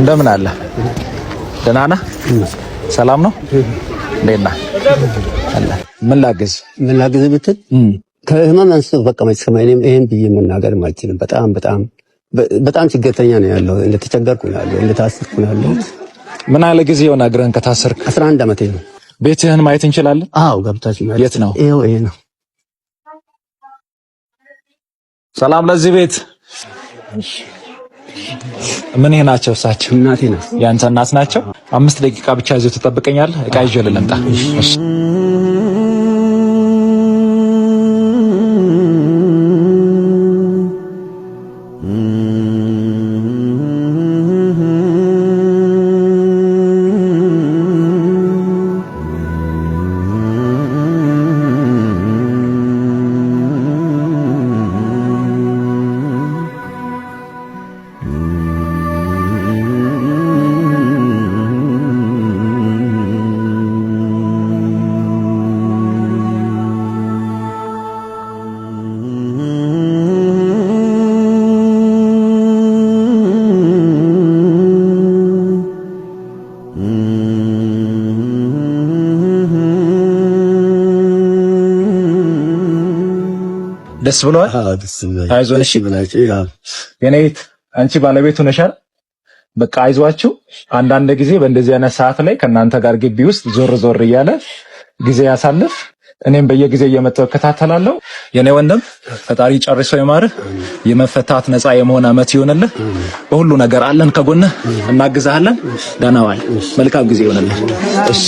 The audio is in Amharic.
እንደምን አለ? ደህና ነህ? ሰላም ነው? እንዴት ነህ? አለ ምን ላግዝ ብትል ከህመም አንስቶ በቃ መሰማኝም ይሄን ብዬ መናገር አልችልም። በጣም ችግርተኛ ነው ያለው። እንደተቸገርኩ ነው ያለው። እንደታሰርኩ ነው ያለው። ምን ያህል ጊዜ ሆነ እግርህን ከታሰርክ? 11 ዓመቴ ነው። ቤትህን ማየት እንችላለን? አዎ ገብታችሁ ማለት። የት ነው? ይሄ ነው። ሰላም ለዚህ ቤት። ምን ናቸው እሳቸው? እናቴ ናት። ያንተ እናት ናቸው? 5 ደቂቃ ብቻ እዚሁ ትጠብቀኛለህ? ዕቃ ይዤ ልምጣ። እሺ ደስ ብሏል? አይዞን። እሺ የኔት አንቺ ባለቤቱ ነሻል? በቃ አይዟችሁ። አንዳንድ ጊዜ በእንደዚህ አይነት ሰዓት ላይ ከናንተ ጋር ግቢ ውስጥ ዞር እያለ ጊዜ ያሳልፍ። እኔም በየጊዜው እየመጣሁ እከታተላለሁ። የኔ ወንድም ፈጣሪ ጨርሶ ይማርህ። የመፈታት ነፃ የመሆን አመት ይሆንልህ። በሁሉ ነገር አለን ከጎንህ፣ እናግዛለን። ደህና ዋል። መልካም ጊዜ ይሆንልህ። እሺ